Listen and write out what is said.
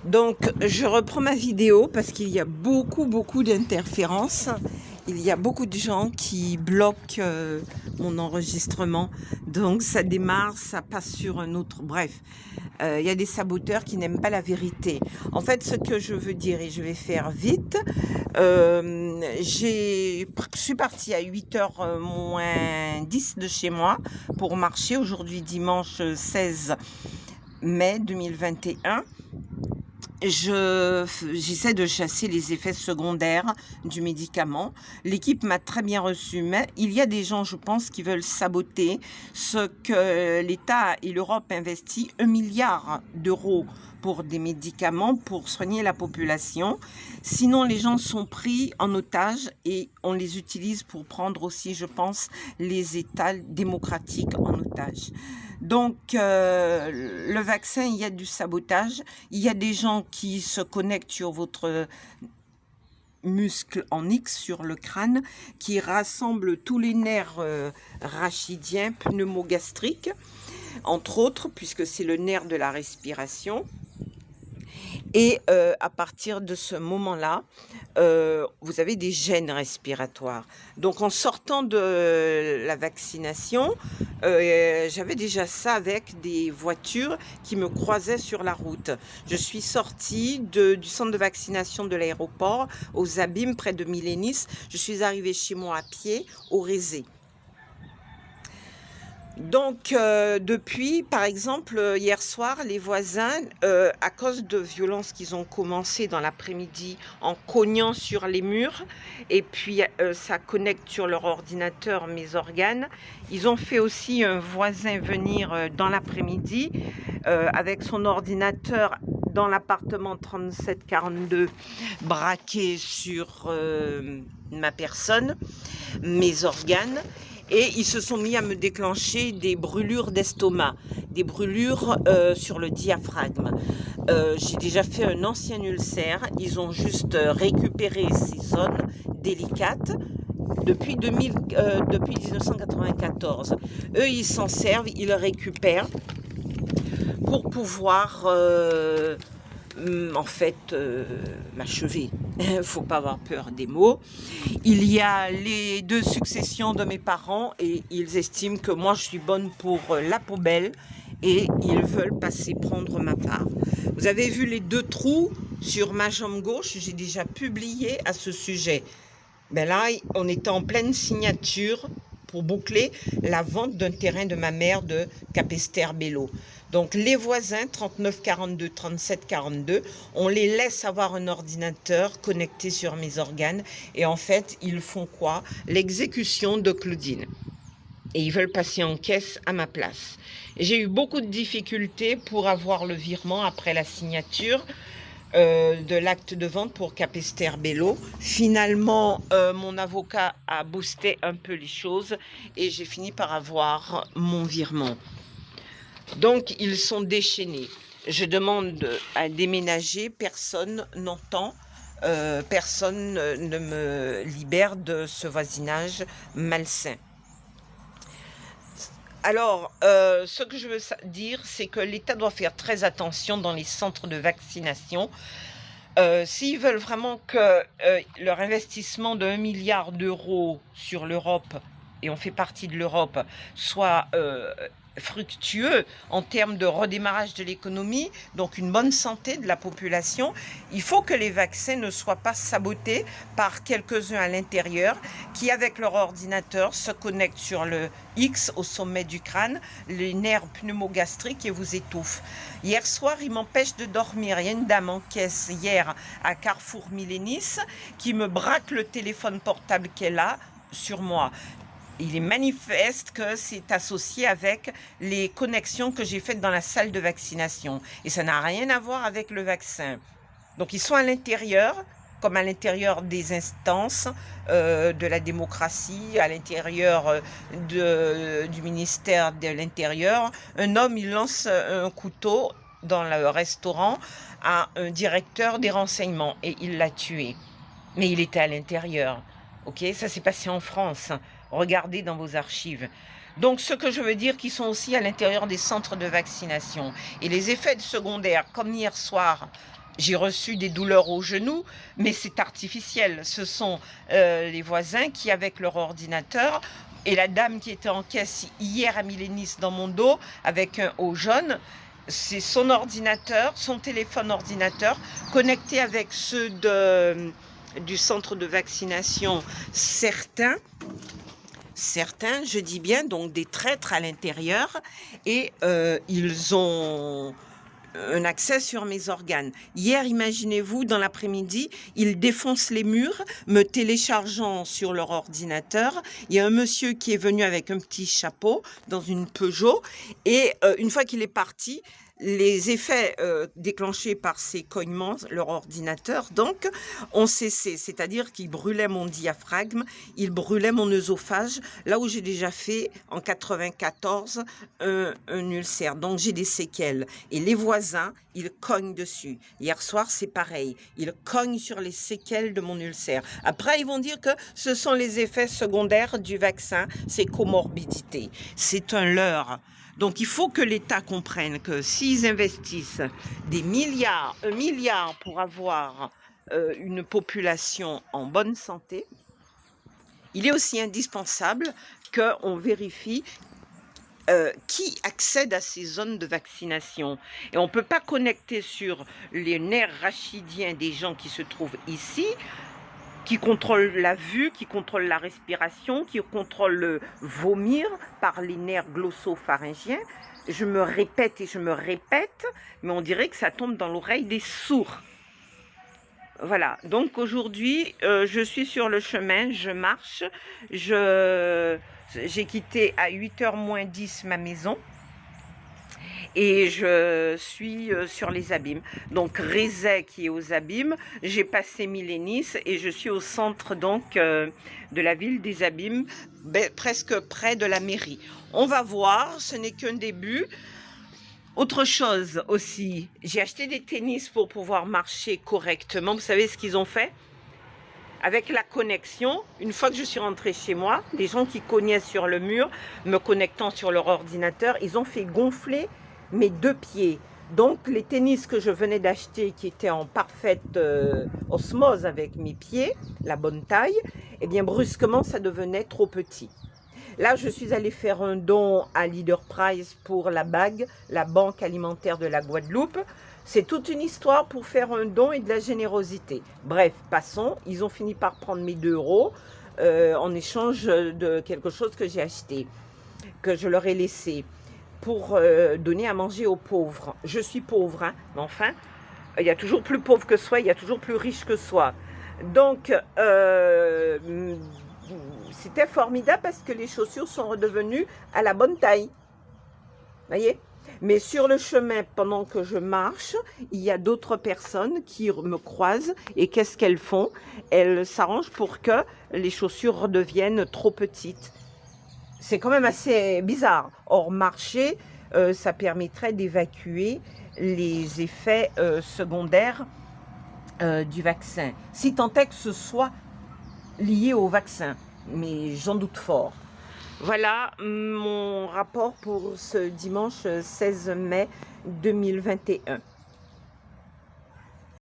Donc, je reprends ma vidéo parce qu'il y a beaucoup d'interférences. Il y a beaucoup de gens qui bloquent mon enregistrement. Donc, ça démarre, ça passe sur un autre. Bref, il y a des saboteurs qui n'aiment pas la vérité. En fait, ce que je veux dire, et je vais faire vite, je suis partie à 8h moins 10 de chez moi pour marcher. Aujourd'hui, dimanche 16 mai 2021. J'essaie de chasser les effets secondaires du médicament. L'équipe m'a très bien reçu, mais il y a des gens, je pense, qui veulent saboter ce que l'État et l'Europe investissent 1 milliard d'euros pour des médicaments pour soigner la population. Sinon, les gens sont pris en otage et on les utilise pour prendre aussi, je pense, les États démocratiques en otage. Donc, le vaccin, il y a du sabotage. Il y a des gens qui se connectent sur votre muscle en X sur le crâne, qui rassemblent tous les nerfs rachidiens, pneumogastriques, entre autres, puisque c'est le nerf de la respiration. Et à partir de ce moment-là, vous avez des gènes respiratoires. Donc en sortant de la vaccination, j'avais déjà ça avec des voitures qui me croisaient sur la route. Je suis sortie du centre de vaccination de l'aéroport, aux Abîmes, près de Milénis. Je suis arrivée chez moi à pied, au Rézé. Donc, depuis, par exemple, hier soir, les voisins, à cause de violences qu'ils ont commencé dans l'après-midi en cognant sur les murs, et puis ça connecte sur leur ordinateur mes organes, ils ont fait aussi un voisin venir dans l'après-midi avec son ordinateur dans l'appartement 3742 braqué sur ma personne, mes organes. Et ils se sont mis à me déclencher des brûlures d'estomac, des brûlures sur le diaphragme. J'ai déjà fait un ancien ulcère. Ils ont juste récupéré ces zones délicates depuis 1994. Eux, ils s'en servent, ils le récupèrent pour pouvoir en fait m'achever. Faut pas avoir peur des mots. Il y a les 2 successions de mes parents et ils estiment que moi je suis bonne pour la poubelle et ils veulent passer prendre ma part. Vous avez vu les 2 trous sur ma jambe gauche, j'ai déjà publié à ce sujet. Ben là, on était en pleine signature pour boucler la vente d'un terrain de ma mère de Capesterre-Belle-Eau. Donc les voisins 3942, 3742, on les laisse avoir un ordinateur connecté sur mes organes et en fait ils font quoi? L'exécution de Claudine. Et ils veulent passer en caisse à ma place. J'ai eu beaucoup de difficultés pour avoir le virement après la signature de l'acte de vente pour Capesterre-Belle-Eau. Finalement, mon avocat a boosté un peu les choses et j'ai fini par avoir mon virement. Donc, ils sont déchaînés. Je demande à déménager, personne n'entend, personne ne me libère de ce voisinage malsain. Alors, ce que je veux dire, c'est que l'État doit faire très attention dans les centres de vaccination. S'ils veulent vraiment que leur investissement de 1 milliard d'euros sur l'Europe, et on fait partie de l'Europe, soit fructueux en termes de redémarrage de l'économie, donc une bonne santé de la population, il faut que les vaccins ne soient pas sabotés par quelques-uns à l'intérieur qui, avec leur ordinateur, se connectent sur le X au sommet du crâne, les nerfs pneumogastriques et vous étouffent. Hier soir, il m'empêche de dormir. Il y a une dame en caisse hier à Carrefour Milénis qui me braque le téléphone portable qu'elle a sur moi. Il est manifeste que c'est associé avec les connexions que j'ai faites dans la salle de vaccination. Et ça n'a rien à voir avec le vaccin. Donc ils sont à l'intérieur, comme à l'intérieur des instances de la démocratie, à l'intérieur du ministère de l'Intérieur. Un homme, il lance un couteau dans le restaurant à un directeur des renseignements et il l'a tué. Mais il était à l'intérieur. Ok, ça s'est passé en France. Regardez dans vos archives. Donc, ce que je veux dire, qu'ils sont aussi à l'intérieur des centres de vaccination. Et les effets secondaires, comme hier soir, J'ai reçu des douleurs au genou, mais c'est artificiel. Ce sont les voisins qui, avec leur ordinateur, et la dame qui était en caisse hier à Milénis dans mon dos, avec un haut jaune, c'est son ordinateur, son téléphone ordinateur, connecté avec ceux du centre de vaccination, certains, je dis bien, donc des traîtres à l'intérieur, et ils ont un accès sur mes organes. Hier, imaginez-vous, dans l'après-midi, ils défoncent les murs, me téléchargeant sur leur ordinateur. Il y a un monsieur qui est venu avec un petit chapeau dans une Peugeot, et une fois qu'il est parti, les effets déclenchés par ces cognements, leur ordinateur, donc, ont cessé. C'est-à-dire qu'il brûlait mon diaphragme, il brûlait mon œsophage, là où j'ai déjà fait, en 94, un ulcère. Donc, j'ai des séquelles. Et les voisins, ils cognent dessus. Hier soir, c'est pareil. Ils cognent sur les séquelles de mon ulcère. Après, ils vont dire que ce sont les effets secondaires du vaccin, ces comorbidités. C'est un leurre. Donc, il faut que l'État comprenne que s'ils investissent des milliards, 1 milliard pour avoir une population en bonne santé, il est aussi indispensable qu'on vérifie qui accède à ces zones de vaccination. Et on ne peut pas connecter sur les nerfs rachidiens des gens qui se trouvent ici, qui contrôle la vue, qui contrôle la respiration, qui contrôle le vomir par les nerfs glossopharyngiens. Je me répète et je me répète, mais on dirait que ça tombe dans l'oreille des sourds. Voilà, donc aujourd'hui, je suis sur le chemin, je marche, j'ai quitté à 8h moins 10 ma maison. Et je suis sur les abîmes. Donc Rézet qui est aux abîmes, j'ai passé Milénis et je suis au centre donc de la ville des abîmes, presque près de la mairie. On va voir, ce n'est qu'un début. Autre chose aussi, j'ai acheté des tennis pour pouvoir marcher correctement. Vous savez ce qu'ils ont fait? Avec la connexion, une fois que je suis rentrée chez moi, les gens qui cognaient sur le mur, me connectant sur leur ordinateur, ils ont fait gonfler mes 2 pieds. Donc les tennis que je venais d'acheter, qui étaient en parfaite osmose avec mes pieds, la bonne taille, eh bien brusquement ça devenait trop petit. Là je suis allée faire un don à Leader Price pour la BAG, la Banque Alimentaire de la Guadeloupe. C'est toute une histoire pour faire un don et de la générosité. Bref, passons, ils ont fini par prendre mes 2 € en échange de quelque chose que j'ai acheté, que je leur ai laissé, pour donner à manger aux pauvres. Je suis pauvre, hein, mais enfin, il y a toujours plus pauvre que soi, il y a toujours plus riche que soi. Donc, c'était formidable parce que les chaussures sont redevenues à la bonne taille. Voyez? Mais sur le chemin, pendant que je marche, il y a d'autres personnes qui me croisent et qu'est-ce qu'elles font? Elles s'arrangent pour que les chaussures redeviennent trop petites. C'est quand même assez bizarre. Or, marcher, ça permettrait d'évacuer les effets secondaires du vaccin. Si tant est que ce soit lié au vaccin, mais j'en doute fort. Voilà mon rapport pour ce dimanche 16 mai 2021.